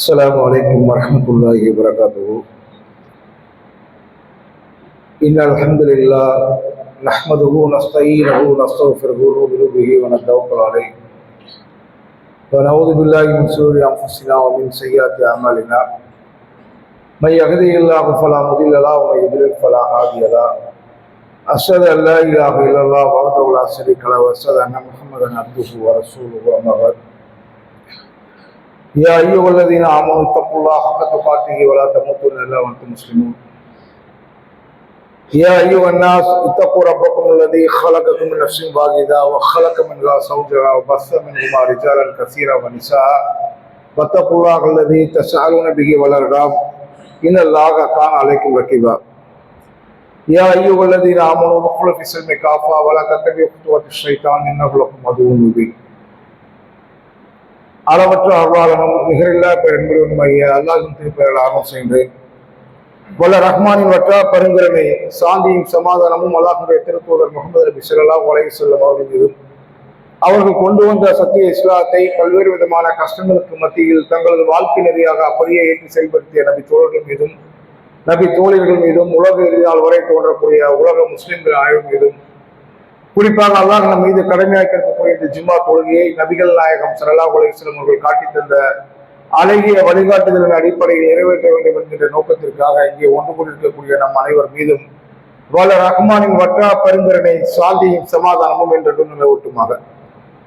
السلام عليكم ورحمة الله وبركاته. إن الحمد لله نحمده ونستعينه ونستغفره ونؤمن به ونتوكل عليه ونعوذ بالله من شرور أنفسنا ومن سيئات أعمالنا من يهده الله فلا مضل له ومن يضلل فلا هادي له أشهد أن لا إله إلا الله وحده لا شريك له وأشهد أن محمدا عبده ورسوله أما بعد يا أيها الذين آمنوا اتقوا الله حق تقاته ولا تموتن إلا وأنتم مسلمون. يا أيها الناس اتقوا ربكم الذي خلقكم من نفس واحدة وخلق منها زوجها وبث منهما رجالا كثيرا ونساء واتقوا الله الذي تسألون به والأرحام إن الله كان عليكم رقيبا. يا أيها الذين آمنوا ادخلوا في السلم كافة ولا تتبعوا خطوات الشيطان إنه لكم عدو مبين. அளவற்ற அருளாளனும் நிகரில்லா பெரும்பெரும் மைய அல்லாஹ்வின் திருப்பெயரால் ஆரம்பம் செய்கின்றேன். வல்ல ரஹ்மானின் வற்றா பெருங்கருணை சாந்தியும் சமாதானமும் அல்லாஹ்வுடைய திருத்தூதர் முகமது நபி ஸல்லல்லாஹு அலைஹி வஸல்லம் அவர்கள் மீதும் அவர்கள் கொண்டு வந்த சத்திய இஸ்லாத்தை பல்வேறு விதமான கஷ்டங்களுக்கு மத்தியில் தங்களது வாழ்க்கை நெறியாக அப்படியே ஏற்றி செயல்படுத்திய நபி தோழர்கள் மீதும் நபி தோழர்கள் மீதும் உலக இறுதியால் வரை தோன்றக்கூடிய உலக முஸ்லிம்கள் அனைவரும் மீதும் குறிப்பாக அல்லாஹ் நம் மீது கடமையாக்கி இருக்கக்கூடிய இந்த ஜும்மா தொழுகையை நபிகள் நாயகம் ஸல்லல்லாஹு அலைஹி வஸல்லம் அவர்கள் காட்டி தந்த அழகிய வழிகாட்டுதலின் அடிப்படையில் நிறைவேற்ற வேண்டும் என்கின்ற நோக்கத்திற்காக இங்கே ஒன்று கொண்டிருக்கக்கூடிய நம் அனைவர் மீதும் வல்ல ரஹ்மானின் வற்றா பெருங்கருணை சாந்தியும் சமாதானமும் என்றும் நிலவட்டுமாக.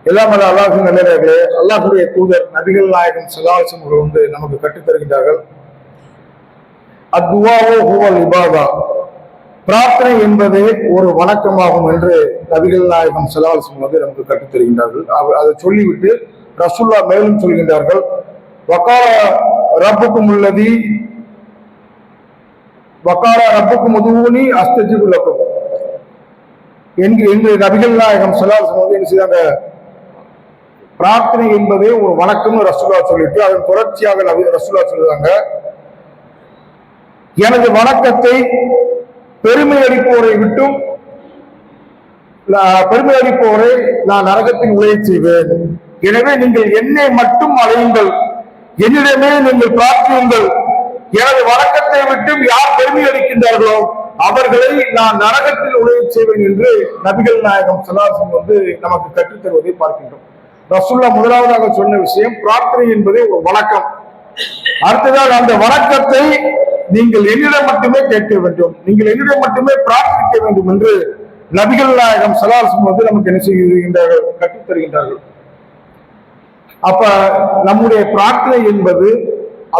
எல்லாம் வல்ல அல்லாஹ்வின் நல்லவர்களே, அல்லாஹ்வுடைய தூதர் நபிகள் நாயகம் ஸல்லல்லாஹு அலைஹி வஸல்லம் அவர்கள் நமக்கு கற்றுத் தருகின்றார்கள். அத்துவாவோ ஹுவல் இபாதா, பிரார்த்தனை என்பது ஒரு வணக்கமாகும் என்று நபிகள் நாயகம் ஸல்லல்லாஹு அலைஹி வஸல்லம் நமக்கு கற்றுத் தருகின்றார்கள். அதை சொல்லிவிட்டு ரசூலுல்லாஹ் மேலும் சொல்கின்றார்கள், வகார ரப்புக்கும் உள்ளதி வகார ரப்புக்கும் உதுஊனி அஸ்தஜிபு லக்கும் என்று நபிகள் நாயகம் ஸல்லல்லாஹு அலைஹி வஸல்லம் என்ன செய்தாங்க, பிரார்த்தனை என்பதே ஒரு வணக்கம்னு ரசூலுல்லாஹ் சொல்லிட்டு அதன் தொடர்ச்சியாக ரசூலுல்லாஹ் சொல்றாங்க, எனது வணக்கத்தை பெருமை அளிப்போரை விட்டும் பெருமை அளிப்போரை நான் நரகத்தில் உழைய செய்வேன். எனவே நீங்கள் என்னை மட்டும் அழையுங்கள், என்னிடமே நீங்கள் பிரார்த்தியுங்கள். எனது வணக்கத்தை விட்டும் யார் பெருமை அளிக்கின்றார்களோ அவர்களை நான் நரகத்தில் உழைய செய்வேன் என்று நபிகள் நாயகம் ஸல்லல்லாஹு அலைஹி வஸல்லம் நமக்கு கற்றுத் தருவதை பார்க்கின்றோம். ரசூலுல்லாஹ் முதலாவதாக சொன்ன விஷயம் பிரார்த்தனை என்பதே ஒரு வணக்கம். அடுத்ததாக அந்த வணக்கத்தை நீங்கள் என்னிடம் மட்டுமே கேட்க வேண்டும், நீங்கள் என்னிடம் மட்டுமே பிரார்த்திக்க வேண்டும் என்று நபிகள் நாயகம் ஸல்லல்லாஹு அலைஹி வஸல்லம் நமக்கு என்ன செய்கின்றார்கள், கற்றுத் தருகின்றார்கள். அப்ப நம்முடைய பிரார்த்தனை என்பது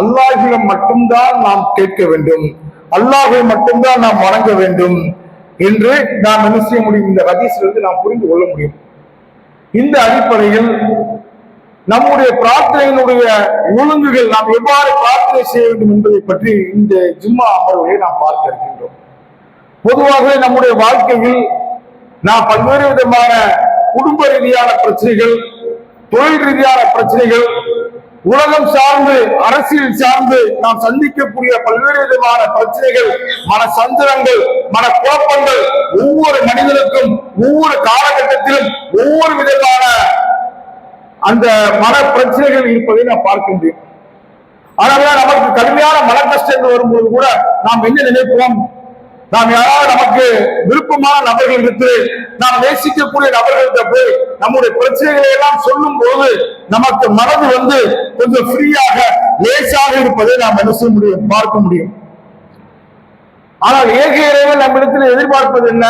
அல்லாஹ்விடம் மட்டும்தான் நாம் கேட்க வேண்டும், அல்லாஹ்வை மட்டும்தான் நாம் வணங்க வேண்டும் என்று நாம் என்ன செய்ய முடியும், இந்த ஹதீஸிலிருந்து நாம் புரிந்து கொள்ள முடியும். இந்த அடிப்படையில் நம்முடைய பிரார்த்தனையினுடைய ஒழுங்குகள், நாம் எவ்வாறு பிரார்த்தனை செய்ய வேண்டும் என்பதை பற்றி இந்த ஜும்மா அமர்வுகளை நாம் பார்க்க இருக்கின்றோம். பொதுவாகவே நம்முடைய வாழ்க்கையில் நாம் பல்வேறு விதமான குடும்ப ரீதியான பிரச்சனைகள், தொழில் ரீதியான பிரச்சனைகள், உலகம் சார்ந்து அரசியல் சார்ந்து நாம் சந்திக்கக்கூடிய பல்வேறு விதமான பிரச்சனைகள், மன சஞ்சலங்கள், மன குழப்பங்கள் ஒவ்வொரு மனிதனுக்கும் ஒவ்வொரு காலகட்டத்திலும் ஒவ்வொரு விதமான அந்த மன பிரச்சனைகள் இருப்பதை நாம் பார்க்க முடியும். ஆனால் நமக்கு கடுமையான மன கஷ்டங்கள் வரும்போது கூட நாம் என்ன நினைப்போம், நாம் யாராவது நமக்கு விருப்பமான நபர்கள் எடுத்து நாம் நேசிக்கக்கூடிய நபர்கள்ட்ட போய் நம்முடைய பிரச்சனைகளை எல்லாம் சொல்லும் போது நமக்கு மனது கொஞ்சம் ஃப்ரீயாக லேசாக இருப்பதை நாம் என்ன செய்ய முடியும், பார்க்க முடியும். ஆனால் ஏக இறைவன் நம்மிடத்தில் எதிர்பார்ப்பது என்ன,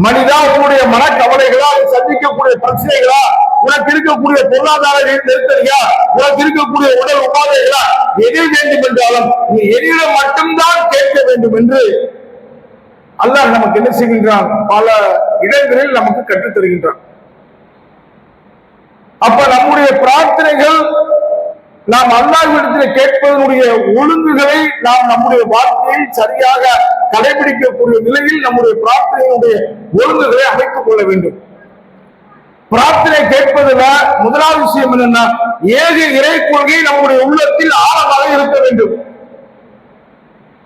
மனிதா உன்னுடைய மனக்கவலைகளா, சந்திக்கக்கூடிய பிரச்சனைகளா, உனக்கு இருக்கக்கூடிய பொருளாதார நெருக்கடியா, உனக்கு இருக்கக்கூடிய உடல் உபாதைகளா, எதை வேண்டும் என்றாலும் நீ என்னிடம் மட்டும்தான் கேட்க வேண்டும் என்று அல்லாஹ் நமக்கு என்ன செய்கின்றான், பல இடங்களில் நமக்கு கற்றுத் தருகின்றான். அப்ப நம்முடைய பிரார்த்தனைகள் நாம் அல்லாஹ்விடத்தில் கேட்பதனுடைய ஒழுங்குகளை நாம் நம்முடைய வாழ்க்கையில் சரியாக கடைபிடிக்கக்கூடிய நிலையில் நம்முடைய பிரார்த்தனையினுடைய ஒழுங்குகளை அமைத்துக் கொள்ள வேண்டும். பிரார்த்தனை கேட்பதுல முதலாவது விஷயம் என்னன்னா, ஏக இறை கொள்கை நம்முடைய உள்ளத்தில் ஆழமாக இருக்க வேண்டும்.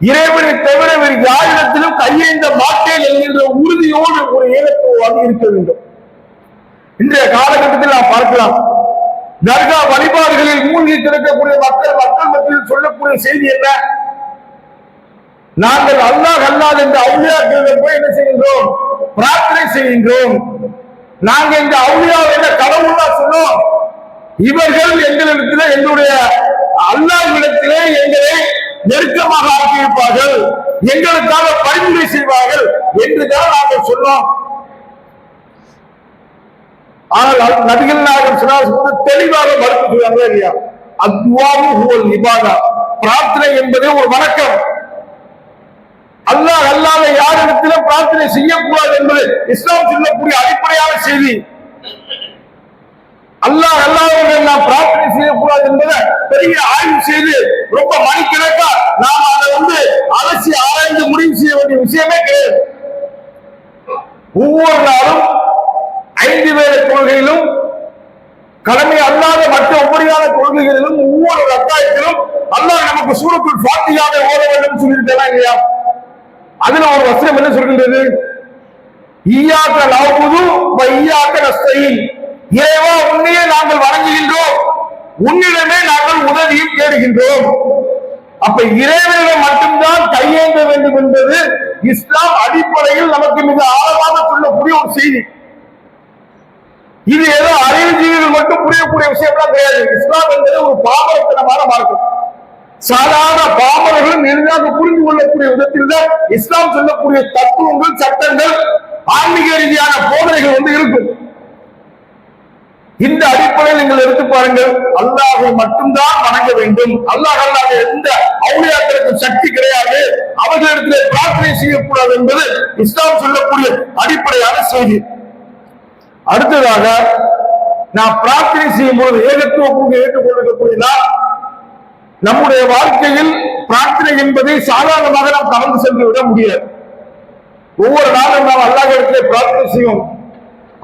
இறைவனை தவிர வேறு யாரிடத்திலும் கையேந்த மாட்டேன் என்கின்ற உறுதியோடு ஒரு ஏகத்துவமாக இருக்க வேண்டும். இன்றைய காலகட்டத்தில் நாம் பார்க்கலாம், தர்கா வழிபாடுகளில் மூழ்கி கிடக்கக்கூடிய மக்கள் மத்தியில் சொல்லக்கூடிய செய்தி என்ன? நாங்கள் அல்லாஹ் அல்லாஹ் என்ற அவுலியாக்களிடம் போய் என்ன செய்கின்றோம்? பிரார்த்தனை செய்கின்றோம். நாங்க இந்த அவுலியா என்ற கடவுளா சொன்னோம். இவர்கள் எங்களிடத்திலே, எங்களுடைய அல்லாஹ்விடத்திலே எங்களை நெருக்கமாக ஆக்கியிருப்பார்கள், எங்களுக்காக பரிந்துரை செய்வார்கள் என்றுதான் நாங்கள் சொன்னோம். ஆனால் நபிகள் நாயகம் ஸல்லல்லாஹு தெளிவாக மறுத்து சொல்றாங்க இல்லையா? அத்வாவு ஹுவல் இபாதா, பிரார்த்தனை என்பது ஒரு வணக்கம். அல்லாஹ் அல்லாஹ் யாரிடத்திலும் பிரார்த்தனை செய்யக்கூடாது என்பது இஸ்லாம் சொல்லக்கூடிய அடிப்படையான செய்தி. அல்லாஹ் அல்லாஹ்விடம் நாம் பிரார்த்தனை செய்யக்கூடாது என்பதை பெரிய ஆய்வு செய்து ரொம்ப மணிக்கணக்கா நாம் அதை அலசி ஆராய்ந்து முடிவு செய்ய வேண்டிய விஷயமே கிடையாது. ஒவ்வொரு நாளும் 5 வேளை கொள்கையிலும் கடமை அல்லாத மற்ற உபரியான கொள்கைகளிலும் ஒவ்வொரு ரக்காயத்திலும் அல்லாஹ் நமக்கு சூரத்துல் ஃபாத்திஹாவை ஓத வேண்டும் சொல்லியிருக்கலாம் இல்லையா? அதுல ஒரு வசனம் என்ன சொல்கின்றது? ஈயாக்க நஅபுது வ ஈயாக்க நஸ்தஈன், இறைவா உன்னையே நாங்கள் வணங்குகின்றோம், உன்னிடமே நாங்கள் உதவியும் தேடுகின்றோம். அப்ப இறைவனிடம் மட்டும்தான் கையேந்த வேண்டும் என்பது இஸ்லாம் அடிப்படையில் நமக்கு மிக ஆழமாக சொல்லக்கூடிய ஒரு செய்தி. இது ஏதோ அறிவுஜீவிகள் மட்டும் புரியக்கூடிய விஷயம்லாம் கிடையாது. இஸ்லாம் என்பது ஒரு பாமரத்தனமான மார்க்கம். சாதாரண பாமரர்களும் எளிதாக புரிந்து கொள்ளக்கூடிய விதத்தில் தான் இஸ்லாம் சொல்லக்கூடிய தத்துவங்கள், சட்டங்கள், ஆன்மீக ரீதியான போதனைகள் இருக்கும். இந்த அடிப்படையில் நீங்கள் எடுத்து பாருங்கள். அல்லாஹை மட்டும்தான் வணங்க வேண்டும். அல்லாஹ் அல்லாத எந்த அவுலியாக்களுக்கு சக்தி கிடையாது, அவர்களிடத்திலே பிரார்த்தனை செய்யக்கூடாது என்பது இஸ்லாம் சொல்லக்கூடிய அடிப்படையான செய்தி. அடுத்ததாக, நாம் பிரார்த்தனை செய்யும் போது ஏகத்துவ கொள்கை ஏற்றுக்கொண்டிருக்கக்கூடிய நம்முடைய வாழ்க்கையில் பிரார்த்தனை என்பதை சாதாரணமாக நாம் கலந்து சென்று விட முடியாது. ஒவ்வொரு நாளும் நாம் அல்லாஹ்விடத்திலே பிரார்த்தனை செய்வோம்.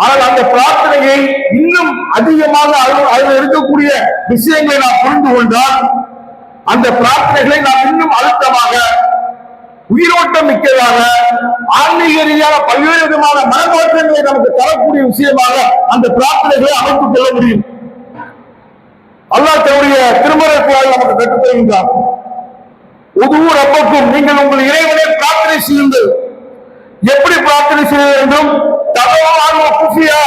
ஆனால் அந்த பிரார்த்தனையை இன்னும் அதிகமாக அதில் இருக்கக்கூடிய விஷயங்களை நாம் புரிந்து கொண்டால் அந்த பிரார்த்தனைகளை நாம் இன்னும் அழுத்தமாக, உயிரோட்டம் மிக்கதாக, ஆன்மீக ரீதியான பல்வேறு விதமான மனமாற்றங்களை நமக்கு தரக்கூடிய விஷயமாக அந்த பிரார்த்தனைகளை அமைத்துக் கொள்ள முடியும். அல்லாஹ் தன்னுடைய திருமறை குர்ஆனில் நமக்கு கற்றுத் தருகின்றார். உதுவு ரப்பக்கும், நீங்கள் உங்கள் இறைவனை பிரார்த்தனை செய்யுங்கள். எப்படி பிரார்த்தனை செய்ய வேண்டும்? தகவலாக குஃபியா,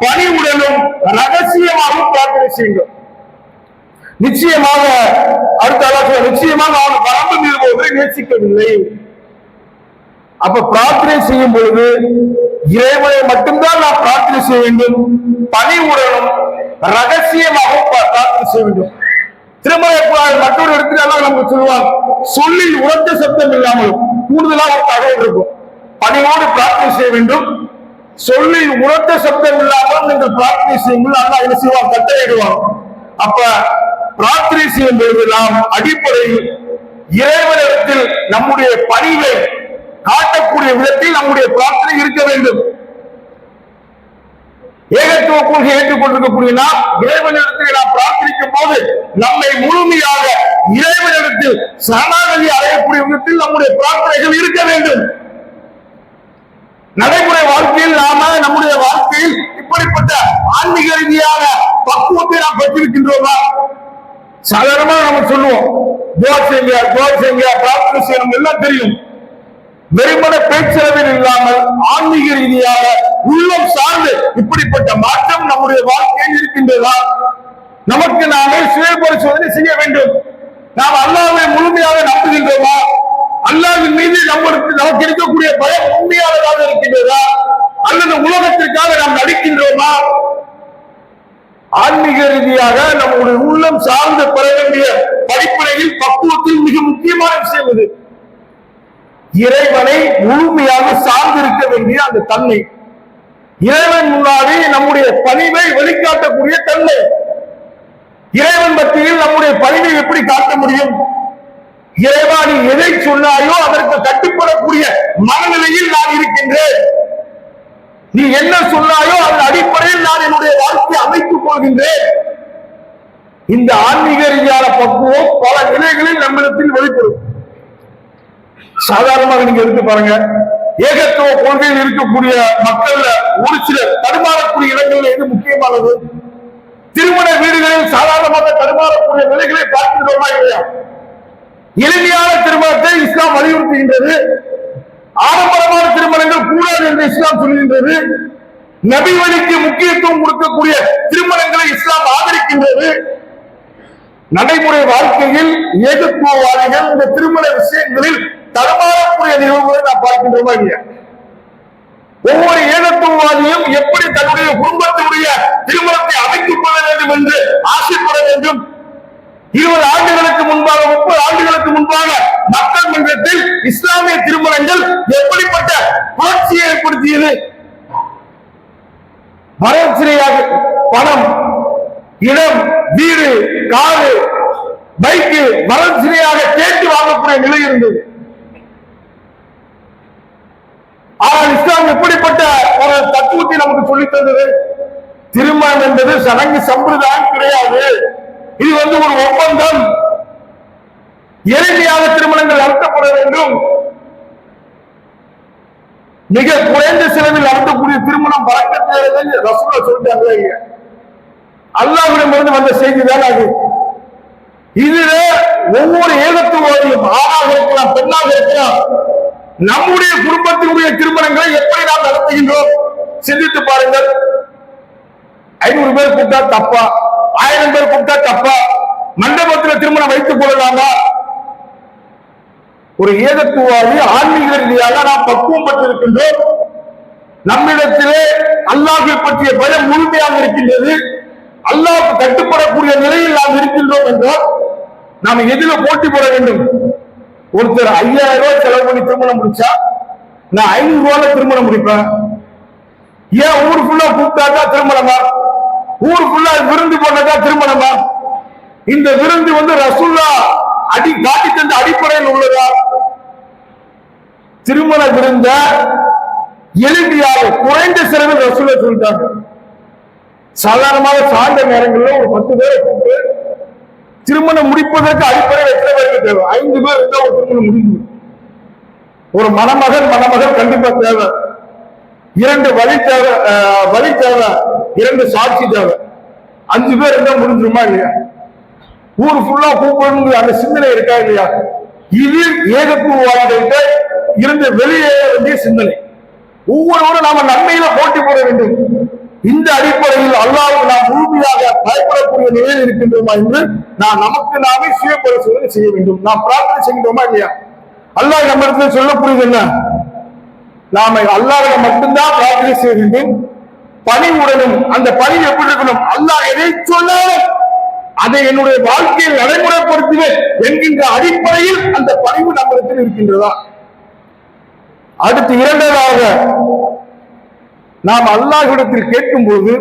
பணிவுடனும் ரகசியமாகவும் பிரார்த்தனை செய்யுங்கள். நிச்சயமாக அடுத்த நிச்சயமாக அவன் வரம்பு மீறுபவர்களை நேசிக்கவில்லை. அப்ப பிரார்த்தனை செய்யும் பொழுது இறைவனை மட்டும்தான் நாம் பிரார்த்தனை செய்ய வேண்டும். பணிவுடனும் ரகசியமாகவும் பிரார்த்தனை செய்ய வேண்டும். திருமலை மற்றொரு இடத்துல நமக்கு சொல்லுவாங்க, சொல்லில் உரத்த சப்தம் இல்லாமல் கூடுதலாக ஒரு தகவல் இருக்கும். பணிவோடு பிரார்த்தனை செய்ய வேண்டும். சொல்லில் உரத்த சப்தம் இல்லாமல் நீங்கள் பிரார்த்தனை செய்யுங்கள். அல்லாஹ் என்ன செய்வான்? கட்டளையிடுவான். அப்ப பிரார்த்தனை செய்யும் பொழுது நாம் அடிப்படையில் இறைவனிடத்தில் நம்முடைய பணிவை காட்டக்கூடிய விதத்தில் நம்முடைய பிரார்த்தனை இருக்க வேண்டும். ஏகத்துவ கொள்கை ஏற்றுக்கொண்டிருக்கக்கூடிய நாம் இறைவனிடத்தில் நாம் பிரார்த்தனிக்கும் போது நம்மை முழுமையாக இறைவனிடத்தில் சரணாகதி அடையக்கூடிய விதத்தில் நம்முடைய பிரார்த்தனைகள் இருக்க வேண்டும். நடைமுறை வாழ்க்கையில் நாம நம்முடைய வாழ்க்கையில் இப்படிப்பட்ட ஆன்மீக ரீதியான பக்குவத்தை நாம் பெற்றிருக்கின்றோமா? சாதாரணமாக நம்ம சொல்லுவோம், துஆ செய்யுங்க, பிரார்த்தனை செய்யணும், எல்லாம் தெரியும். வெறுமன பேச்சளவில் இல்லாமல் ஆன்மீக ரீதியாக உள்ளம் சார்ந்து இப்படிப்பட்ட மாற்றம் நம்முடைய வாழ்க்கையில் இருக்கின்றதா? நமக்கு நாமே சுய பரிசோதனை செய்ய வேண்டும். நாம் அல்லாஹ்வை முழுமையாக நம்புகின்றோமா? அல்லாஹ்வின் மீது நமக்கு இருக்கக்கூடிய பயம் உண்மையானதாக இருக்கின்றதா? அல்லது உலகத்திற்காக நாம் நடிக்கின்றோமா? ஆன்மீக ரீதியாக நம்முடைய உள்ளம் சார்ந்து பெற வேண்டிய படிப்பனையில் பக்குவத்தில் மிக முக்கியமான விஷயம் இது. இறைவனை முழுமையாக சார்ந்திருக்க வேண்டிய அந்த தன்மை, இறைவன் முன்னாடி நம்முடைய பணிவை வெளிக்காட்டக்கூடிய தன்மை. இறைவன் மத்தியில் நம்முடைய பணிவை எப்படி காட்ட முடியும்? இறைவா நீ எதை சொன்னாயோ அதற்கு கட்டுப்படக்கூடிய மனநிலையில் நான் இருக்கின்றேன். நீ என்ன சொன்னாயோ அதன் அடிப்படையில் நான் என்னுடைய வாழ்க்கையை அமைத்துக் கொள்கின்றேன். இந்த ஆன்மீக ரீதியான பக்குவம் பல நிலைகளில் நம்மிடத்தில் வெளிப்படும். சாதாரணமாக நீங்க எடுத்து பாருங்க, ஏகத்துவ கொள்கையில் இருக்கக்கூடிய மக்கள் ஒரு சிலர் தடுமாறக்கூடிய இடங்கள்ல எது முக்கியமானது? திருமண வீடுகளில் சாதாரணமாக தடுமாறக்கூடிய நிலைகளை பார்க்கின்றோமா இல்லையா? எளிமையான திருமணத்தை இஸ்லாம் வலியுறுத்துகின்றது. ஆடம்பரமான திருமணங்கள் கூடாது என்று இஸ்லாம் சொல்கின்றது. நபி வழிக்கு முக்கியத்துவம் கொடுக்கக்கூடிய திருமணங்களை இஸ்லாம் ஆதரிக்கின்றது. நடைமுறை வாழ்க்கையில் ஏகத்துவவாதிகள் இந்த திருமண விஷயங்களில் தடுமாறக்கூடிய நிகழ்வுகளை நாம் பார்க்கின்றோமா இல்லையா? ஒவ்வொரு ஏகத்துவவாதியும் எப்படி தன்னுடைய குடும்பத்தினுடைய திருமணத்தை அமைத்துக் கொள்ள வேண்டும் என்று ஆசைப்பட வேண்டும். 20 ஆண்டுகளுக்கு முன்பாக 30 ஆண்டுகளுக்கு முன்பாக மக்கள் மன்றத்தில் இஸ்லாமிய திருமணங்கள் எப்படிப்பட்ட புரட்சியை ஏற்படுத்தியது? வரட்சியாக பணம், இடம், வீடு, காரு, பைக்கு வரட்சியாக கேட்டு வாங்கக்கூடிய நிலை இருந்தது. ஆனால் இஸ்லாம் எப்படிப்பட்ட ஒரு தத்துவத்தை நமக்கு சொல்லித் தந்தது? திருமணம் என்பது சடங்கு சம்பிரதாயம் கிடையாது. இது ஒரு ஒப்பந்தம். எளிமையாக திருமணங்கள் நடத்தப்பட வேண்டும். மிக குறைந்த செலவில் நடத்தக்கூடிய திருமணம் பறக்கத்தேவை ரசூலுல்லாஹ் சொல்லிட்டாங்க. அல்லாஹ்விடமிருந்து வந்த செய்தி தான் அது. இதுல ஒவ்வொரு ஏகத்துவவாதியும் ஆணாக இருக்கலாம், பெண்ணாக இருக்கலாம், நம்முடைய குடும்பத்தினுடைய திருமணங்களை எப்படி நாம் நடத்துகின்றோம் சிந்தித்து பாருங்கள். 500 பேர் கூப்பிட்டா தப்பா? 1000 பேர் கூப்பிட்டா தப்பா? மண்டபத்தில் திருமணம் வைத்துக் கொள்ளலாமா? ஒரு ஏகத்துவாதி ஆன்மீக ரீதியாக நாம் பக்குவம் பெற்றிருக்கின்றோம். நம்மிடத்திலே அல்லாஹ்வை பற்றிய பயம் முழுமையாக இருக்கின்றது. அல்லாஹ்வுக்கு கட்டுப்படக்கூடிய நிலையில் நாம் இருக்கின்றோம் என்றால் நாம் எதில போட்டி போட வேண்டும்? ஒருத்தர் 5000 ரூபாய் செலவு பண்ணி திருமணம் முடிச்சா நான் 500 ரூபாய் திருமணம் முடிப்பேன். ஏன் ஊர் ஃபுல்லா கூப்பிட்டாக்கா திருமணமா? ஊர் ஃபுல்லா விருந்து போனாக்கா திருமணமா? இந்த விருந்து ரசூலுல்லாஹ் காட்டி தந்த அடிப்படையில் உள்ளதா? திருமண விருந்த எளிமையாக குறைந்த செலவில் ரசூலுல்லாஹ் சொல்லிட்டாங்க. சாதாரணமாக சார்ந்த நேரங்களில் ஒரு 10 பேரை கூப்பிட்டு திருமணம் முடிப்பதற்கு அடிப்படை எத்தனை பேருக்கு தேவை? 5 பேர் இருந்தா ஒரு திருமணம் முடிஞ்சு. ஒரு மணமகன் கண்டிப்பா தேவை. 2 வழி தேவை, 2 சாட்சி தேவை. 5 பேர் இருந்தா முடிஞ்சிருமா இல்லையா? ஊர் ஃபுல்லா கூப்பிடணும் அந்த சிந்தனை இருக்கா இல்லையா? இது ஏகத்துவவாதிகள்கிட்ட இருந்து வெளியேற வேண்டிய சிந்தனை. ஒவ்வொருவரும் நாம நன்மையில போட்டி போட வேண்டும். இந்த அடிப்படையில் அல்லாஹ்வுக்கு நாம் முழுமையாக பயப்படக்கூடிய நிலையில் இருக்கின்றோமா என்று நமக்கு நாமே சுய பரிசோதனை செய்ய வேண்டும். நாம் பிரார்த்தனை செய்கின்றோமா இல்லையா? அல்லாஹ் நம்ம இடத்துல சொல்லக்கூடியது என்ன? நாம அல்லாஹ்வை மட்டும்தான் பிரார்த்தனை செய்ய வேண்டும். பணிவுடனும். அந்த பணி எப்படி இருக்கணும்? அல்லாஹ் எதை சொன்னாலும் அதை என்னுடைய வாழ்க்கையில் நடைமுறைப்படுத்துவேன் என்கின்ற அடிப்படையில் அந்த பணிவு நம்மிடத்தில் இருக்கின்றதா? அடுத்து இரண்டாவதாக நாம் அல்லாஹ்விடத்தில் கேட்கும் போது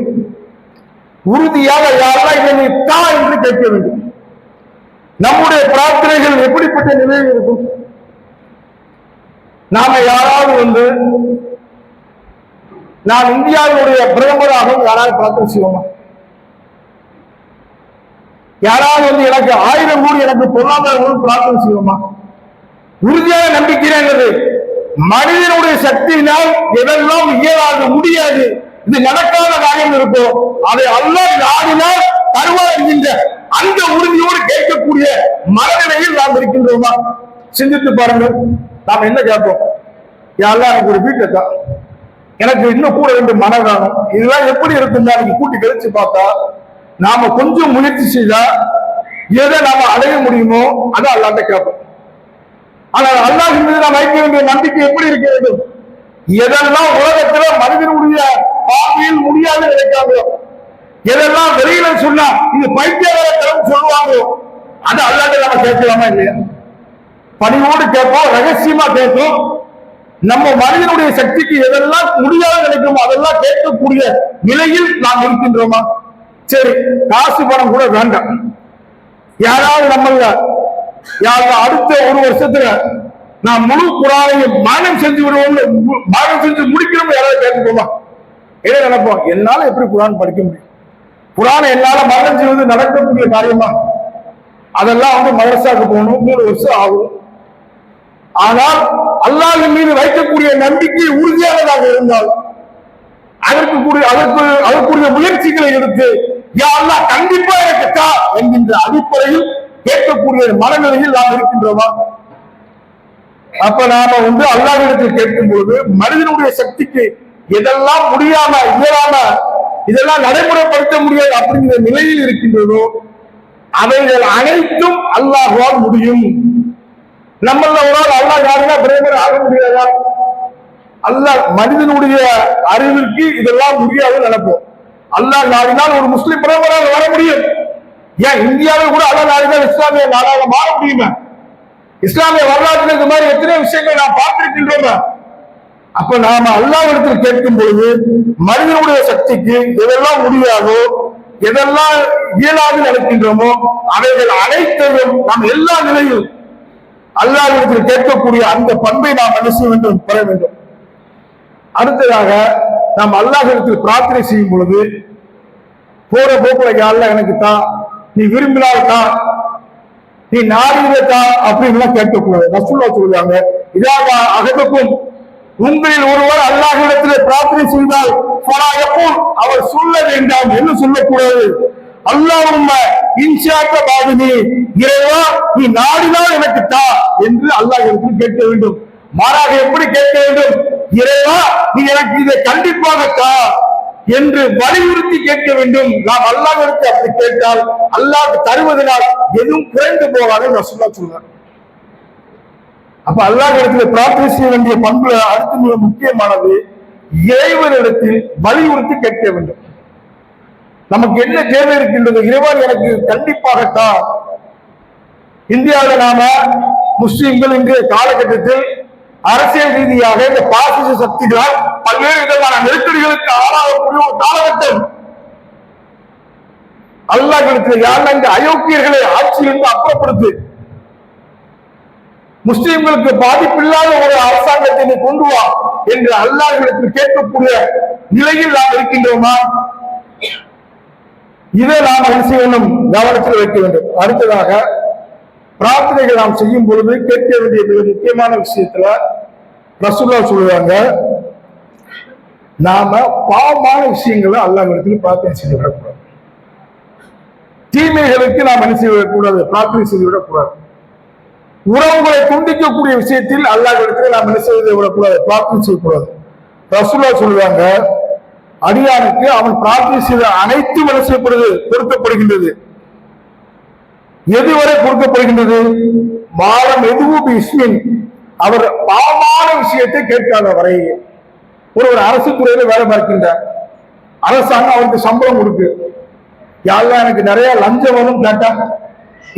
உறுதியாக யாரெல்லாம் இதனை தா என்று கேட்க வேண்டும். நம்முடைய பிரார்த்தனைகள் எப்படிப்பட்ட நிலையில் இருக்கும்? நாம யாராவது நான் இந்தியாவுடைய பிரதமராக யாராவது பிரார்த்தனை செய்வோமா? யாராவது எனக்கு 1000 கோடி எனக்கு பொருளாதாரம் பிரார்த்தனை செய்வோமா? உறுதியான நம்பிக்கைங்கிறது மனிதனுடைய சக்தியினால் எதெல்லாம் இயலாது, முடியாது, இது நடக்காத காரியம் இருக்கும். அதை அல்லாஹ் நாடினால் தருவார் என்கின்ற அந்த உறுதியோடு கேட்கக்கூடிய மனநிலையில் நாம் இருக்கின்றோமா? சிந்தித்து பாருங்கள். நாம் என்ன கேட்போம்? யாரெல்லாம் எனக்கு ஒரு வீட்டை தான், எனக்கு இன்னும் கூட 2 மனம் வேணும். இதெல்லாம் எப்படி இருக்குன்னா நீங்க கூட்டி கழிச்சு பார்த்தா நாம கொஞ்சம் முயற்சி செய்தா எதை நாம அடைய முடியுமோ அதை அல்லாஹ்ட்ட கேட்போம். ஆனால் அல்லாஹ் மீது நாம் வைக்க வேண்டிய நம்பிக்கை எப்படி இருக்க வேண்டும்? எதெல்லாம் உலகத்துல மனிதனுடைய பார்வையில் முடியாது நினைக்காங்களோ, எதெல்லாம் வெளியில சொன்னா இது பைத்தியகாரத்தனம் சொல்லுவாங்களோ அதை அல்லாஹ்ட்ட நாம கேட்கலாமா இல்லையா? பணிவோடு கேட்போம், ரகசியமா கேட்போம். நம்ம மனிதனுடைய சக்திக்கு எதெல்லாம் முடியாது நினைக்குமோ அதெல்லாம் கேட்கக்கூடிய நிலையில் நாம் இருக்கின்றோமா? சரி, காசு பணம் கூட வேண்டாம். யாராவது நம்மள அடுத்த 1 வருஷத்துல நான் முழு குரானையும் மானம் செஞ்சு விடுவோம், மானம் செஞ்சு முடிக்கணும் யாராவது கேட்டுக்கோமா? என்ன நினைப்போம்? என்னால எப்படி குரான் படிக்க முடியும்? குரானை என்னால மானம் செய்வது நடக்கக்கூடிய காரியமா? அதெல்லாம் மதரசாவுக்கு போகணும், 3 வருஷம் ஆகும். ஆனால் அல்லாஹ்வின் மீது வைக்கக்கூடிய நம்பிக்கை உறுதியானதாக இருந்தால் அதற்குரிய முயற்சிகளை எடுத்து யா அல்லாஹ் கண்டிப்பா எனக்கு தா என்கின்ற அடிப்படையில் கேட்கக்கூடிய மனநிலையில் நாம் இருக்கின்றோமா? அப்ப நாம அல்லாஹ்விடத்தில் கேட்கும் பொழுது மனிதனுடைய சக்திக்கு எதெல்லாம் முடியாம இயலாம இதெல்லாம் நடைமுறைப்படுத்த முடியாது அப்படிங்கிற நிலையில் இருக்கின்றதோ அவைகள் அனைத்தும் அல்லாஹ்வால் முடியும். நம்மள ஒரு நாள் அல்லாஹ் யாருன்னா பிரேமர் ஆக முடியாதா? அல்லாஹ் மனிதனுடைய அறிவிற்கு இதெல்லாம் முடியாதுன்னு நினைப்போம். அல்லாஹ் நாடினால் ஒரு முஸ்லிம் பிரதமராக வர முடியும். ஏன் இந்தியாவில் கூட அல்லாஹ் நாடினால் இஸ்லாமிய நாடாக மாற முடியுமா? இஸ்லாமிய வரலாற்றில் இந்த மாதிரி எத்தனை விஷயங்கள் நாம் பார்த்திருக்கின்றோம். அப்ப நாம அல்லாஹ்விடத்தில் கேட்கும் பொழுது மனிதனுடைய சக்திக்கு எதெல்லாம் முடியாதோ எதெல்லாம் இயலாது நினைக்கின்றோமோ அவைகள் அனைத்தையும் நாம் எல்லா நிலையிலும் அல்லாஹ்விடத்தில் கேட்கக்கூடிய அந்த பண்பை நாம் என்ன செய்ய வேண்டும், பெற வேண்டும். அடுத்ததாக நாம் அல்லாஹ்விடத்தில் பிரார்த்தனை செய்யும் பொழுது போற போக்குல அல்லாஹ் எனக்கு தான், நீ விரும்பினால் தான், நீ நாடியதை தான் அப்படின்னு கேட்கக்கூடாது. ரசூலுல்லாஹ் சொல்லுவாங்க, இதாக அகத்துக்கும் உங்களில் ஒருவர் அல்லாஹ்விடத்தில் பிரார்த்தனை செய்தால் அவர் சொல்ல வேண்டாம் என்று சொல்லக்கூடாது. அல்லாஹ்வும்ம இன்ஷாக்க பாதினி, இறைவா நீ நாடினால் எனக்கு தா என்று அல்லாஹ்விடத்தில் கேட்க வேண்டும். மாறாக எப்படி கேட்க வேண்டும்? இறைவா நீ எனக்கு இதை கண்டிப்பாக தா என்று வலியுறுத்தி கேட்க வேண்டும். நாம் அல்லாஹ்விடத்தில் அப்படி கேட்டால் அல்லாஹ் தருவதனால் எதுவும் குறைந்து போகாது ரசூலுல்லாஹ் சொல்றார். அப்ப அல்லாஹ்விடத்தில் பிரார்த்தனை செய்ய வேண்டிய பண்பு அடுத்து மிக முக்கியமானது இறைவனிடத்தில் வலியுறுத்தி கேட்க வேண்டும். நமக்கு என்ன தேவை இருக்கின்றது? இறைவன் எனக்கு கண்டிப்பாகத்தான். இந்தியாவில் நாம முஸ்லிம்கள் இன்றைய காலகட்டத்தில் அரசியல் ரீதியாக இந்த பாசிச சக்திகளால் பல்வேறு விதமான நெருக்கடிகளுக்கு ஆளாகக்கூடிய ஒரு காலகட்டம். அல்லாஹ்விடத்தில் யார் இந்த அயோக்கியர்களை ஆட்சியிலிருந்து அப்புறப்படுத்து, முஸ்லிம்களுக்கு பாதிப்பில்லாத ஒரு அரசாங்கத்தை கொண்டு வா என்று அல்லாஹ்விடத்தில் கேட்கக்கூடிய நிலையில் நாம் இருக்கின்றோமா? இதை நாம் என்ன செய்ய வேண்டும், கவனத்தில் வைக்க வேண்டும். அடுத்ததாக பிரார்த்தனைகள் நாம் செய்யும் பொழுது கேட்க வேண்டிய மிக முக்கியமான விஷயத்துல ரசூலுல்லாஹ் சொல்லுவாங்க, நாம பாவமான விஷயங்களை அல்லாஹ்விடத்தில் பிரார்த்தனை செய்து விடக்கூடாது. தீமைகளுக்கு நாம் என்ன செய்யக்கூடாது, பிரார்த்தனை செய்து விடக்கூடாது. உறவுகளை துண்டிக்கக்கூடிய விஷயத்தில் அல்லாஹ்விடத்தில் நாம் என்ன செய்து விடக்கூடாது, பிரார்த்தனை செய்யக்கூடாது. ரசூலுல்லாஹ் சொல்லுவாங்க, அடியானுக்கு அவன் பிரார்த்தனை செய்த அனைத்தும் என்ன செய்யப்படுது, கொடுக்கப்படுகின்றது. எதுவரை கொடுக்கப்படுகின்றது? மாலம் எதுவும் இஸ்மின், அவர் பாவமான விஷயத்தை கேட்காத வரை. ஒரு அரசு துறையில வேலை பார்க்கின்றார், அரசாங்கம் அவருக்கு சம்பளம் கொடுக்கு, யாரெல்லாம் எனக்கு நிறைய லஞ்சம் வரும் கேட்டா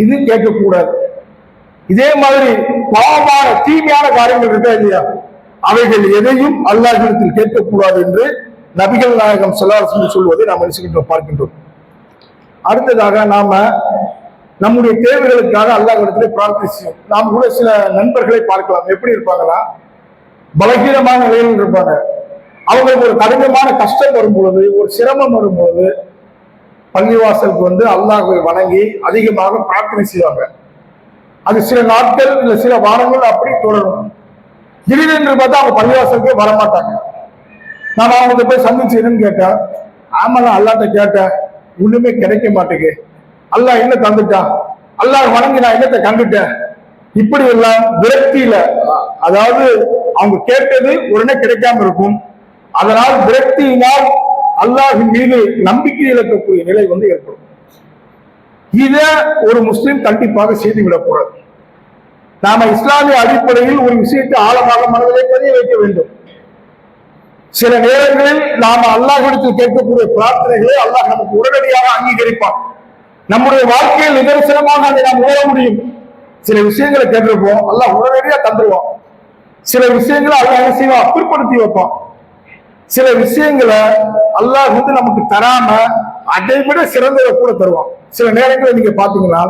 இது கேட்கக்கூடாது. இதே மாதிரி பாவமான தீமையான காரியங்கள் இருக்கா இல்லையா, அவைகள் எதையும் அல்லாஹ்விடத்தில் கேட்கக்கூடாது என்று நபிகள் நாயகம் ஸல்லல்லாஹு அலைஹி வஸல்லம் சொல்வதை நாம் நினைச்சுக்கின்றோம், பார்க்கின்றோம். அடுத்ததாக நாம நம்முடைய தேவைகளுக்காக அல்லாஹ்விடத்தில் பிரார்த்தனை செய்யும். நாம் கூட சில நண்பர்களை பார்க்கலாம், எப்படி இருப்பாங்களா, பலகீனமான நிலையில் இருப்பாங்க. அவங்களுக்கு ஒரு கடினமான கஷ்டம் வரும்பொழுது, ஒரு சிரமம் வரும்பொழுது பள்ளிவாசலுக்கு அல்லாஹ்வை வணங்கி அதிகமாக பிரார்த்தனை செய்வாங்க. அது சில நாட்கள் இல்ல சில வாரங்கள் அப்படி தொடரும். திடீரென்று பார்த்தா அவங்க பள்ளிவாசலுக்கு வரமாட்டாங்க. நான் அவங்க போய் சந்திச்சேன்னு கேட்டா, ஆமா நான் அல்லாட்ட கேட்டேன், ஒண்ணுமே கிடைக்க மாட்டேங்க, அல்லாஹ் என்ன தந்துட்டான், அல்லாஹ் வணங்கி நான் என்னத்தை கண்டுட்டேன், இப்படி எல்லாம் விரக்தியில, அதாவது அவங்க கேட்டது உடனே கிடைக்காம இருக்கும், அதனால் விரக்தியினால் அல்லாஹின் மீது நம்பிக்கை இழக்கக்கூடிய நிலை ஏற்படும். இத ஒரு முஸ்லிம் கண்டிப்பாக செய்து விடக்கூடாது. நாம இஸ்லாமிய அடிப்படையில் ஒரு விஷயத்தை ஆழமாக மனதிலே பதிய வைக்க வேண்டும். சில நேரங்களில் நாம அல்லாஹ்விடத்தில் கேட்கக்கூடிய பிரார்த்தனைகளை அல்லாஹ் நமக்கு உடனடியாக அங்கீகரிப்பான். நம்முடைய வாழ்க்கையில் நிதர்சனமாக அதை நாம் உணர முடியும். சில விஷயங்களை கேட்டிருப்போம், அல்லாஹ் உடனடியா தந்துருவான். சில விஷயங்களை அல்லாஹ் என்ன செய்வான், அப்புறப்படுத்தி வைப்பான். சில விஷயங்களை அல்லாஹ் நமக்கு தராம அதை விட சிறந்ததை கூட தருவான். சில நேரங்களில் நீங்க பாத்தீங்கன்னா,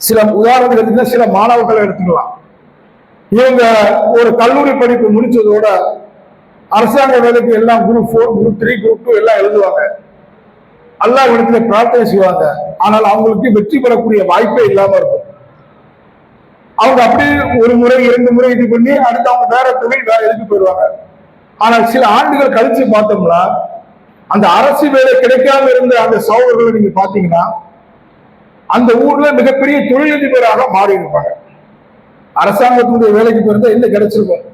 சில உதாரணத்துக்கு எடுத்தீங்கன்னா, சில மாணவர்களை எடுத்துக்கலாம். இவங்க ஒரு கல்லூரி படிப்பு முடிச்சதோட அரசாங்க வேலைக்கு எல்லாம் குரூப் 4, குரூப் 3, குரூப் 2 எல்லாம் எழுதுவாங்க. அல்லாஹ்விடத்துல பிரார்த்தனை செய்வாங்க. ஆனால் அவங்களுக்கு வெற்றி பெறக்கூடிய வாய்ப்பே இல்லாம இருக்கும். அவங்க அப்படி ஒரு முறை 2 முறை இது பண்ணி அடுத்து அவங்க வேற தொழில் வேற எதுக்கு போயிடுவாங்க. ஆனால் சில ஆண்டுகள் கழிச்சு பார்த்தோம்னா அந்த அரசு வேலை கிடைக்காம இருந்த அந்த சகோதரர்களை நீங்க பாத்தீங்கன்னா அந்த ஊர்ல மிகப்பெரிய தொழிலதிபராக மாறி இருப்பாங்க. அரசாங்கத்தினுடைய வேலைக்கு போயிருந்தா என்ன கிடைச்சிருக்கும்?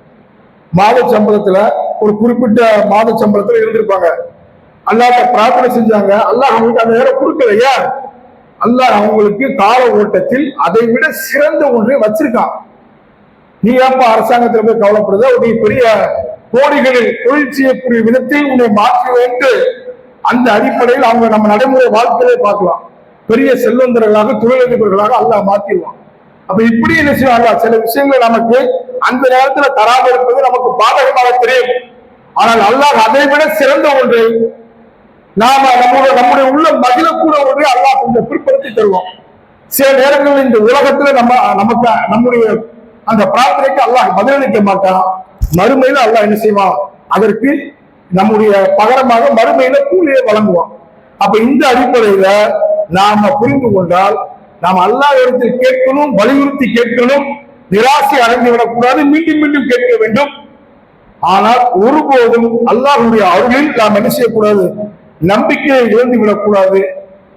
மாத சம்பளத்துல ஒரு குறிப்பிட்ட மாத சம்பளத்துல இருந்திருப்பாங்க. அல்லாஹ்ட்ட பிரார்த்தனை செஞ்சாங்க, அல்லாஹ் அவங்களுக்கு அந்த நேரம் கொடுக்கலையா, அல்லாஹ் அவங்களுக்கு கால ஓட்டத்தில் அதை விட சிறந்த ஒன்றை வச்சிருக்கான். நீ ஏப்பா அரசாங்கத்தில் போய் கவலைப்படுத, உடைய பெரிய கோடிகளில் தொழில் செய்யக்கூடிய விதத்தில் உன்னை மாற்ற வேண்டும். அந்த அடிப்படையில் அவங்க நம்ம நடைமுறை வாழ்க்கையிலே பார்க்கலாம். பெரிய செல்வந்தர்களாக தொழிலதிபர்களாக அல்லாஹ் மாற்றிடுவான். அப்ப இப்படி என்ன செய்வாங்க, சில விஷயங்கள் நமக்கு அந்த நேரத்துல தராம இருப்பது நமக்கு பாதகமாக தெரியும். ஆனால் அல்லாஹ் அதை விட சிறந்த ஒன்றை நாம நம்முடைய உள்ள மகிழக்கூட ஒன்றை அல்லாஹ் கொஞ்சம் பிற்படுத்தி தருவோம். சில நேரங்களில் இந்த உலகத்துல நமக்கு நம்முடைய அந்த பிரார்த்தனைக்கு அல்லாஹ் பதிலளிக்க மாட்டான். மறுமையில அல்லாஹ் என்ன செய்வான், அதற்கு நம்முடைய பகரமாக மறுமையில கூலியை வழங்குவான். அப்ப இந்த அடிப்படையில நாம புரிந்து கொண்டால் நாம் அல்லாஹ் இடத்தில் கேட்கணும், வலியுறுத்தி கேட்கணும், நிராசை அடைந்து விடக்கூடாது, மீண்டும் மீண்டும் கேட்க வேண்டும். ஆனால் ஒருபோதும் அல்லாஹ்வுடைய அருளில் நாம் என்ன செய்யக்கூடாது, நம்பிக்கையை இழந்து விடக்கூடாது.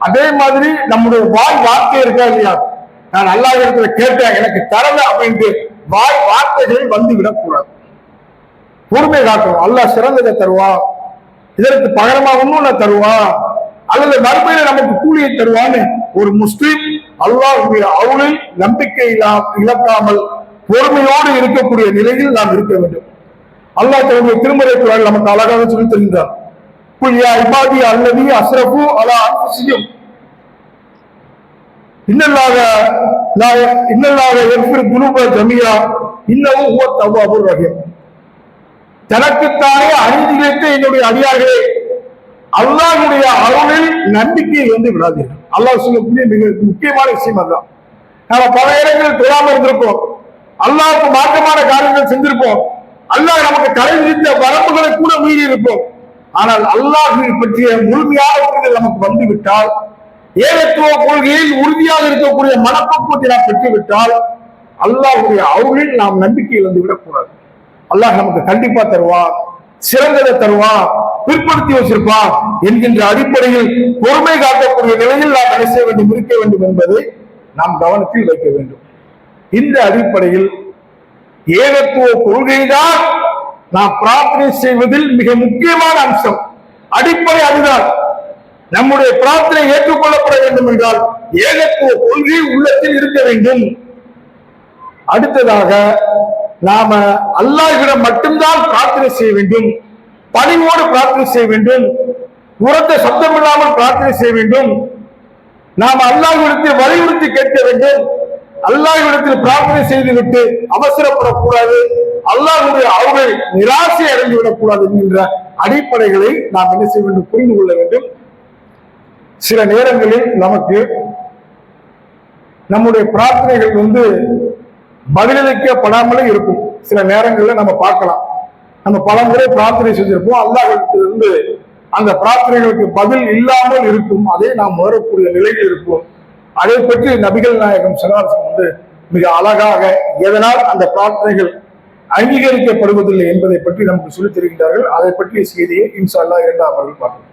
அதே மாதிரி நம்முடைய வாய் வார்த்தை இருக்கா இல்லையா, நான் அல்லாஹ் இடத்துல கேட்டேன் எனக்கு தரல அப்படின்ட்டு வாய் வார்த்தைகள் வந்து விடக்கூடாது. பொறுமை காட்டணும். அல்லாஹ் சிறந்ததை தருவான், இதற்கு பகரமாக இன்னும் தருவான், அல்லது மறுமையில நமக்கு கூலியை தருவான்னு ஒரு முஸ்லிம் அல்லாஹ்வுடைய அருளில் நம்பிக்கை இழக்காமல் பொறுமையோடு இருக்கக்கூடிய நிலையில் நாம் இருக்க வேண்டும். அல்லாஹ் தன்னுடைய திருமறை குர்ஆனில் நமக்கு அழகாக சொல்லி தருகிறார். குல் யா இபாதி அல்லதி அஸ்ரஃபு அலா அன்ஃபுஸிஹிம் இன்னல்லாஹ யக்ஃபிரு துனூப ஜமீஆ இன்னஹு ஹுவ தவ்வாபுர் ரஹீம். தனக்குத்தானே அநீதி இழைத்த என்னுடைய அடியார்களே, அல்லாஹ்வுடைய அருளில் நம்பிக்கையை வந்து விடாதீர்கள். அல்லாஹ் சொல்லக்கூடிய மிக முக்கியமான விஷயம் அதுதான். நாம பல இடங்களில் தொழாம இருந்திருப்போம், அல்லாஹ்வுக்கு மாற்றமான காரியங்கள் செஞ்சிருப்போம், அல்லாஹ் நமக்கு தடை விதித்த வரம்புகளை கூட மீறி இருப்போம். ஆனால் அல்லாஹ்வை பற்றிய முழுமையான புரிதல் நமக்கு வந்துவிட்டால், ஏகத்துவ கொள்கையில் உறுதியாக இருக்கக்கூடிய மனப்பக்குவத்தை நாம் பெற்றுவிட்டால், அல்லாஹ்வுடைய அருளில் நாம் நம்பிக்கை இழந்து விடக்கூடாது. அல்லாஹ் நமக்கு கண்டிப்பா தருவான், சிறந்ததை தருவான், பிற்படுத்தி வச்சிருப்பான் என்கின்ற அடிப்படையில் பொறுமை காட்டக்கூடிய நிலையில் நாம் என்ன செய்ய வேண்டும், இருக்க வேண்டும் என்பதை நாம் கவனத்தில் வைக்க வேண்டும். இந்த அடிப்படையில் ஏகத்துவ கொள்கைதான் நாம் பிரார்த்தனை செய்வதில் மிக முக்கியமான அம்சம், அடிப்படை அதுதான். நம்முடைய பிரார்த்தனை ஏற்றுக்கொள்ளப்பட வேண்டும் என்றால் ஏகத்துவ கொள்கை உள்ளத்தில் இருக்க வேண்டும். அடுத்ததாக நாம அல்லாஹ்விடம் மட்டும்தான் பிரார்த்தனை செய்ய வேண்டும், பணிவோடு பிரார்த்தனை செய்ய வேண்டும், உரத்த சப்தம் இல்லாமல் பிரார்த்தனை செய்ய வேண்டும். நாம் அல்லாஹ்விடத்தில் வலியுறுத்தி கேட்க வேண்டும். அல்லாஹ்விடத்தில் பிரார்த்தனை செய்துவிட்டு அவசரப்படக்கூடாது, அல்லாஹ்வுடைய அருளை நிராசை அடைந்து விடக்கூடாது என்கின்ற அடிப்படைகளை நாம் என்ன செய்ய வேண்டும், புரிந்து கொள்ள வேண்டும். சில நேரங்களில் நமக்கு நம்முடைய பிரார்த்தனைகள் பதிலளிக்கப்படாமலே இருக்கும். சில நேரங்களில் நம்ம பார்க்கலாம், நம்ம பல முறை பிரார்த்தனை செஞ்சிருப்போம், அல்லாஹ்விடத்திலிருந்து அந்த பிரார்த்தனைகளுக்கு பதில் இல்லாமல் இருக்கும். அதை நாம் உணரக்கூடிய நிலையில் இருப்போம். அதை பற்றி நபிகள் நாயகம் ஸல்லல்லாஹு அலைஹி வஸல்லம் மிக அழகாக எதனால் அந்த பிரார்த்தனைகள் அங்கீகரிக்கப்படுவதில்லை என்பதை பற்றி நமக்கு சொல்லித் தருகின்றார்கள். அதை பற்றிய செய்தியை இன்ஷா அல்லாஹ் இரண்டாம் அவர்கள் பார்ப்போம்.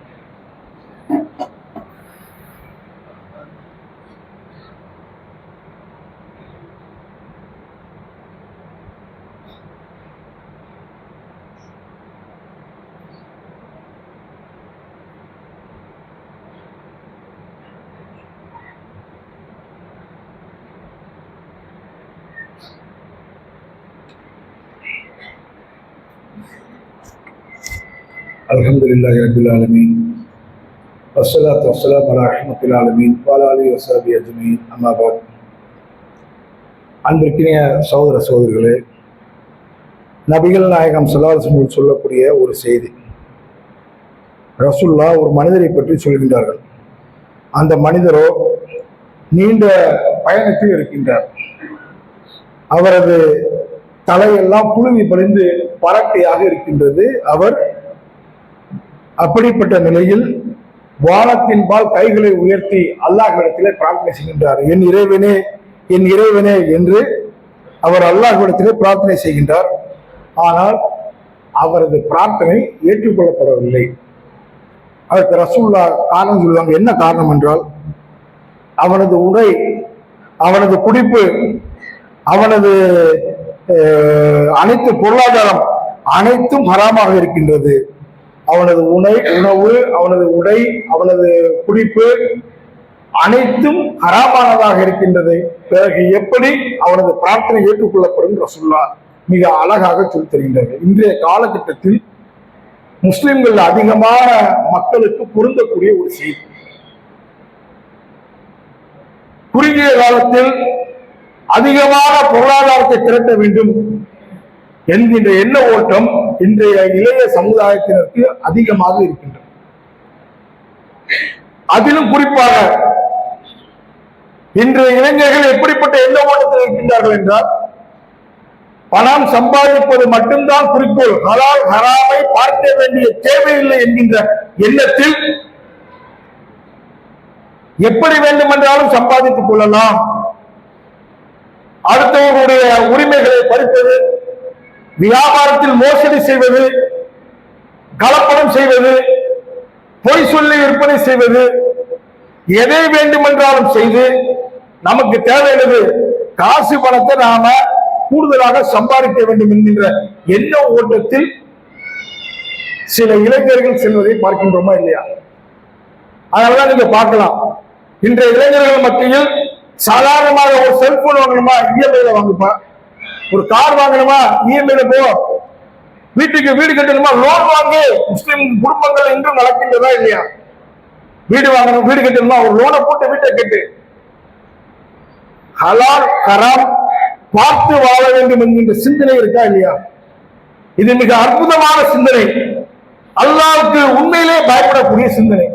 அல்ஹம்துலில்லாஹி ரப்பில் ஆலமீன் வஸ்ஸலாத்து வஸ்ஸலாமு அலா ரஹ்மத்தில் ஆலமீன் வ அலா ஆலிஹி வஸஹ்பிஹி அஜ்மஈன். அம்மா பஅத். அன்பிற்கினிய சகோதர சகோதரிகளே, நபிகள் நாயகம் ஸல்லல்லாஹு அலைஹி வஸல்லம் சொல்லக்கூடிய ஒரு செய்தி. ரசூலுல்லாஹ் ஒரு மனிதரை பற்றி சொல்கின்றார்கள். அந்த மனிதரோ நீண்ட பயணத்தில் இருக்கின்றார். அவரது தலையெல்லாம் புழுதி படிந்து பரட்டையாக இருக்கின்றது. அவர் அப்படிப்பட்ட நிலையில் வானத்தின்பால் கைகளை உயர்த்தி அல்லாஹ்விடத்திலே பிரார்த்தனை செய்கின்றார். என் இறைவனே, என் இறைவனே என்று அவர் அல்லாஹ்விடத்திலே பிரார்த்தனை செய்கின்றார். ஆனால் அவரது பிரார்த்தனை ஏற்றுக்கொள்ளப்படவில்லை. அதற்கு ரசூலுல்லாஹ் காரணம் சொல்லுவாங்க. என்ன காரணம் என்றால், அவனது உடை, அவனது குடிப்பு, அவனது அனைத்து பொருளாதாரம் அனைத்தும் ஹராமாக இருக்கின்றது. அவனது உணவு, அவனது உடை, அவனது குடிப்பு அனைத்தும் ஹராமானதாக இருக்கின்றது. பிறகு எப்படி அவனது பிரார்த்தனை ஏற்றுக்கொள்ளப்படும் ரசூலுல்லாஹ் மிக அழகாக சொல்லித் தருகின்றார்கள். இன்றைய காலகட்டத்தில் முஸ்லிம்கள் அதிகமான மக்களுக்கு பொருந்தக்கூடிய ஒரு செய்தி. குறுகிய காலத்தில் அதிகமான பொருளாதாரத்தை திரட்ட வேண்டும் என்கின்ற எண்ண ஓட்டம் இன்றைய இளைய சமுதாயத்தினருக்கு அதிகமாக இருக்கின்றது. அதிலும் குறிப்பாக இன்றைய இளைஞர்கள் எப்படிப்பட்ட எண்ண ஓட்டத்தில் இருக்கின்றார்கள் என்றால், பணம் சம்பாதிப்பது மட்டும்தான் குறிக்கோள், ஹலால் ஹராமை பார்க்க வேண்டிய தேவையில்லை என்கின்ற எண்ணத்தில் எப்படி வேண்டுமென்றாலும் சம்பாதித்துக் கொள்ளலாம், அடுத்தவர்களுடைய உரிமைகளை பறிப்பது, வியாபாரத்தில் மோசடி செய்வது, கலப்படம் செய்வது, பொய் சொல்லி விற்பனை செய்வது, எதை வேண்டுமென்றாலும் செய்து நமக்கு தேவையானது காசு பணத்தை நாம கூடுதலாக சம்பாதிக்க வேண்டும் என்கின்ற எண்ண ஓட்டத்தில் சில இளைஞர்கள் செல்வதை பார்க்கின்றோமா இல்லையா? அதனாலதான் நீங்க பார்க்கலாம், இன்றைய இளைஞர்கள் மத்தியில் சாதாரணமாக ஒரு செல்போன் வாங்கணுமா இஎம்ஐல வாங்குப்பா, ஒரு கார் வாங்கணுமா இஎம்ஐல போ, வீட்டுக்கு வீடு கட்டணுமா லோன் வாங்கி முஸ்லிம் குடும்பங்கள் இன்றும் நடக்கின்றதா இல்லையா? வீடு வாங்கணும், வீடு கட்டணுமா ஒரு லோனை போட்டு வீட்டை கட்டு. ஹலால் ஹராம் பார்த்து வாழ வேண்டும் என்கின்ற சிந்தனை இருக்கா இல்லையா? இது மிக அற்புதமான சிந்தனை, அல்லாஹ்வுக்கு உண்மையிலே பயப்படக்கூடிய சிந்தனை.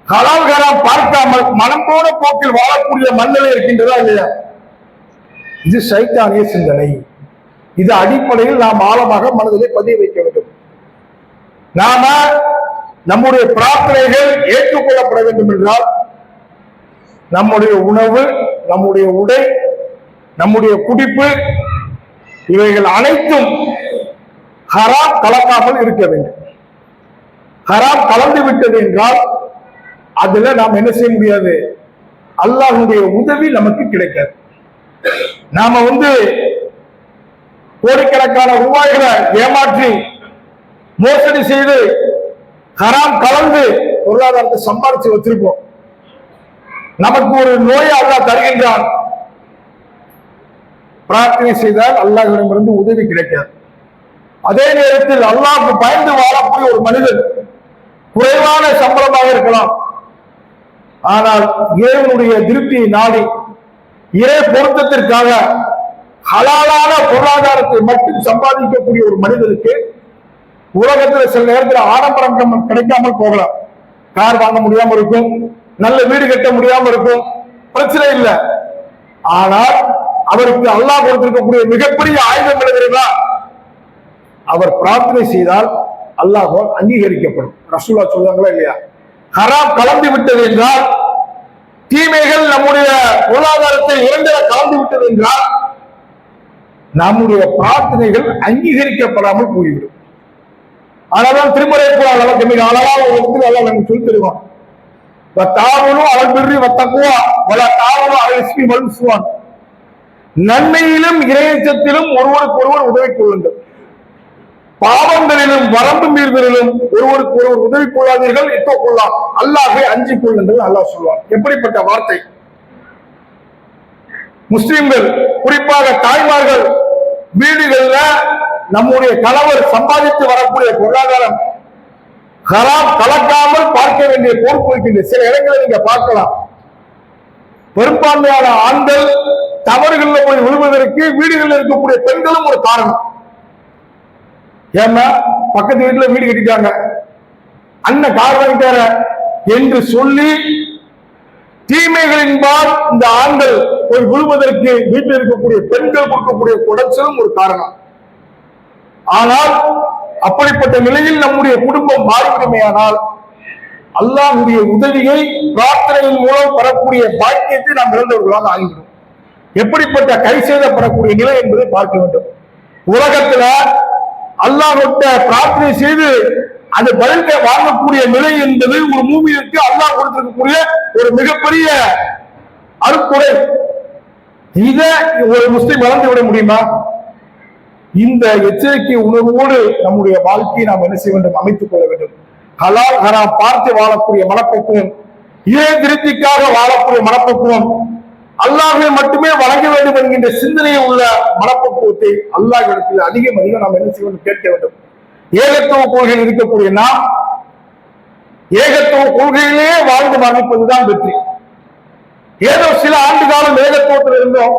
ஹலால் ஹராம் பார்க்காமல் மனம் போன போக்கில் வாழக்கூடிய மன்னலை இருக்கின்றதா இல்லையா? இது சைத்தானிய சிந்தனை. இது அடிப்படையில் நாம் ஆழமாக மனதிலே பதிய வைக்க வேண்டும். நாம நம்முடைய பிரார்த்தனைகள் ஏற்றுக்கொள்ளப்பட வேண்டும் என்றால் நம்முடைய உணவு, நம்முடைய உடை, நம்முடைய குடிப்பு இவைகள் அனைத்தும் ஹராம் கலக்காமல் இருக்க வேண்டும். ஹராம் கலந்து விட்டது என்றால் அதுல நாம் என்ன செய்ய முடியாது, அல்லாஹ்வுடைய உதவி நமக்கு கிடைக்காது. நாம கோடிக்கணக்கான ரூபாய்களை ஏமாற்றி மோசடி செய்து ஹராம் கலந்து பொருளாதாரத்தை சம்பாதிச்சு வச்சிருப்போம். நமக்கு ஒரு நோயை அல்லாஹ் தருகின்றான், பிரார்த்தனை செய்தால் அல்லாஹ்விடமிருந்து உதவி கிடைக்காது. அதே நேரத்தில் அல்லாஹ்வுக்கு பயந்து வாழக்கூடிய ஒரு மனிதன் குறைவான சம்பளமாக இருக்கலாம், ஆனால் இறைவனுடைய திருப்தியை நாடி இறை பொருத்தத்திற்காக ஹலாலான பொருளாதாரத்தை மட்டும் சம்பாதிக்கக்கூடிய ஒரு மனிதனுக்கு உலகத்தில் சில நேரத்தில் ஆடம்பரம் கிடைக்காமல் போகலாம். கார் வாங்க முடியாம இருக்கும், நல்ல வீடு கட்ட முடியாம இருக்கும், பிரச்சனை இல்லை. ஆனால் அவருக்கு அல்லாஹ் கொடுத்திருக்கக்கூடிய மிகப்பெரிய ஆயுதம் எழுதுகிறதா, அவர் பிரார்த்தனை செய்தால் அல்லாஹ் அங்கீகரிக்கப்படும். ரசூலுல்லாஹ் சொல்றாங்களா இல்லையா? ஹராம் கலந்து விட்டது என்றால், தீமைகள் நம்முடைய பொருளாதாரத்தை இரண்டில கலந்து விட்டது என்றால் நம்முடைய பிரார்த்தனைகள் அங்கீகரிக்கப்படாமல் போய்விடும். ஆனால் திருமறை நமக்கு மிக அழகான நமக்கு சொல்லி தருவான், நன்மையிலும் இறையச்சத்திலும் ஒருவருக்கு ஒருவர் உதவி கொள்ளுங்கள், பாவங்களிலும் வரம்பு மீறுதலிலும் ஒருவருக்கு ஒருவர் உதவி கொள்ளாதீர்கள், கொள்ளலாம், அல்லாஹ்வை அஞ்சிக் கொள்ளுங்கள் அல்லாஹ் சொல்வார். எப்படிப்பட்ட வார்த்தை! முஸ்லிம்கள் குறிப்பாக தாய்மார்கள் வீடுகள்ல நம்முடைய கணவர் சம்பாதித்து வரக்கூடிய பொருளாதாரம் ஹராம் கலக்காமல் பார்க்க வேண்டிய பொறுப்பு இருக்கின்ற சில இடங்களை நீங்க பார்க்கலாம். பெரும்பான்மையான ஆண்கள் தவறுகளில் போய் விழுவதற்கு வீடுகளில் இருக்கக்கூடிய பெண்களும் ஒரு காரணம். ஏன்னா பக்கத்து வீட்டுல வீடு கட்டிட்டாங்க, அண்ணன் கார் வாங்கிட்டார என்று சொல்லி தீமைகளின்பால் இந்த ஆண்கள் போய் விழுவதற்கு வீட்டில் இருக்கக்கூடிய பெண்கள் கொடுக்கக்கூடிய குடைச்சலும் ஒரு காரணம். ஆனால் அப்படிப்பட்ட நிலையில் நம்முடைய குடும்பம் மாறிவிடுமையானால் அல்லாஹ்வுடைய உதவியை பிரார்த்தனையின் மூலம் பெறக்கூடிய பாக்கியத்தை நாம் இழந்தவர்களாக ஆகிவிடும். எப்படிப்பட்ட கை செய்தப்படக்கூடிய நிலை என்பதை பார்க்க வேண்டும். உலகத்துல அல்லாஹ்விட்ட பிரார்த்தனை செய்து அது பதில்க வாங்கக்கூடிய நிலை என்பது ஒரு மூமியிற்கு அல்லாஹ் கொடுத்திருக்கக்கூடிய ஒரு மிகப்பெரிய அருக்குறை. இத ஒரு முஸ்லிம் வளர்ந்து விட முடியுமா? இந்த எச்சரிக்கை உணர்வோடு நம்முடைய வாழ்க்கையை நாம் என்ன செய்ய வேண்டும்? அமைத்துக் கொள்ள வேண்டும். ஹலால் ஹராம் பார்த்து வாழக்கூடிய மனப்பக்குவம், இறை திருப்திக்காக வாழக்கூடிய மனப்பக்குவம், அல்லாஹ்வை மட்டுமே வழங்க வேண்டும் என்கின்ற சிந்தனையை உள்ள மனப்பக்குவத்தை அல்லாஹ்விடத்தில் அதிகம் நாம் என்ன செய்ய வேண்டும்? கேட்க வேண்டும். ஏகத்துவ கொள்கையில் இருக்கக்கூடிய நாம் ஏகத்துவ கொள்கையிலேயே வாழ்ந்து மரணிப்பதுதான் வெற்றி. ஏதோ சில ஆண்டு காலம் ஏகத்துவத்தில் இருந்தோம்,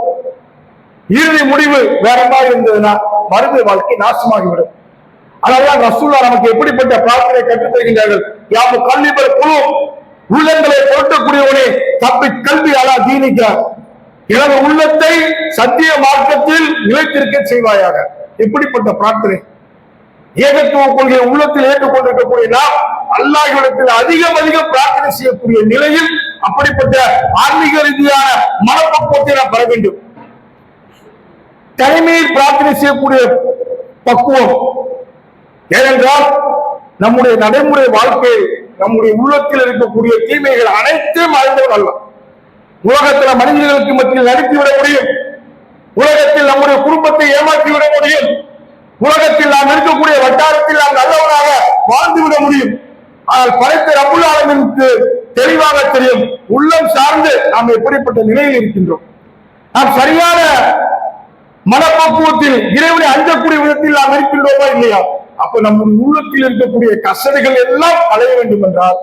இறுதி முடிவு வேற மாதிரி இருந்ததுன்னா மருது வாழ்க்கை நாசமாகிவிடும். அதனால்தான் ரசூலுல்லாஹ் நமக்கு எப்படிப்பட்ட பிரார்த்தனை கற்றுத் தருகின்றார்கள்? யாமு கல்விபர் குழு, உள்ளங்களை புரட்டக்கூடியவனே தப்பி கல்வி அலா தீனிக்கிறார், எனது உள்ளத்தை சத்திய மார்க்கத்தில் நிலைத்திருக்க செய்வாயாக. எப்படிப்பட்ட பிரார்த்தனை! ஏகத்துவ கொள்கையை உள்ளத்தில் ஏற்றுக்கொண்டிருக்கக்கூடிய நாம் அல்லாஹ்விடத்தில் அதிகம் பிரார்த்தனை செய்யக்கூடிய நிலையில் அப்படிப்பட்ட ஆன்மீக ரீதியான மனப்பக்குவத்தை நாம் பெற வேண்டும். தனிமையில் பிரார்த்தனை செய்யக்கூடிய பக்குவம். ஏனென்றால் நம்முடைய நடைமுறை வாழ்க்கை, நம்முடைய உள்ளத்தில் இருக்கக்கூடிய தீமைகள் அனைத்தும் அழிந்தவன் அல்ல. உலகத்தில் மனிதர்களுக்கு மத்தியில் நடித்துவிட முடியும், உலகத்தில் நம்முடைய குடும்பத்தை ஏமாற்றிவிட முடியும், உலகத்தில் நாம் இருக்கக்கூடிய வட்டாரத்தில் நாம் நல்லவனாக வாழ்ந்துவிட முடியும். ஆனால் படைத்த ரப்புல் ஆலமீனுக்கு தெளிவாக தெரியும் உள்ளம் சார்ந்து நாம் எப்படிப்பட்ட நிலையில் இருக்கின்றோம். நாம் சரியான மனப்பக்குவத்தில் இறைவனை அஞ்சக்கூடிய விதத்தில் நாம் இருக்கின்றோமா இல்லையா? அப்ப நம்முடைய உள்ளத்தில் இருக்கக்கூடிய கசடுகள் எல்லாம் அலைய வேண்டும் என்றால்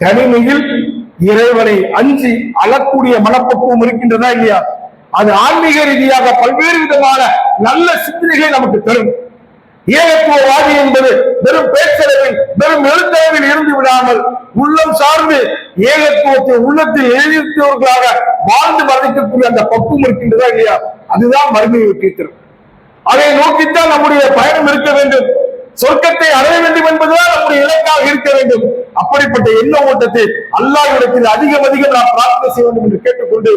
தனிமையில் இறைவனை அஞ்சி அழக்கூடிய மனப்பக்குவம் இருக்கின்றதா இல்லையா? அது ஆன்மீக ரீதியாக பல்வேறு விதமான நல்ல சிந்தனைகளை நமக்கு தரும். ஏகத்துவவாதி என்பது வெறும் பேச்சளவில் வெறும் எழுத்தளவில் இருந்து விடாமல் உள்ளம் சார்ந்து ஏகத்துவத்தை உள்ளத்தில் எழுதியவர்களாக வாழ்ந்து மரணிக்கக்கூடிய அந்த பக்குவம் இருக்கின்றதா இல்லையா? அதுதான் மறுமையை வெற்றி தரும். அதை நோக்கித்தான் நம்முடைய பயணம் இருக்க வேண்டும். சொர்க்கத்தை அடைய வேண்டும் என்பதுதான் நம்முடைய இலக்காக இருக்க வேண்டும். அப்படிப்பட்ட எண்ண ஓட்டத்தை அல்லாஹ்விடத்தில் அதிகம் நாம் பிரார்த்தனை செய்ய வேண்டும் என்று கேட்டுக்கொண்டு,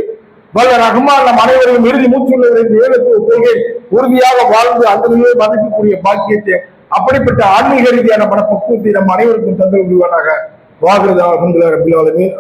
வல்ல ரஹ்மான் நம் அனைவரையும் இறுதி மூச்சுள்ள ஏகத்துவ கொள்கை உறுதியாக வாழ்ந்து அந்த நிலையை மதிக்கக்கூடிய பாக்கியத்தை, அப்படிப்பட்ட ஆன்மீக ரீதியான மனப்பக்குவத்தை நம் அனைவருக்கும் தந்து விடுவானாக. வாகுறதாக ரப்பில் ஆலமீன்.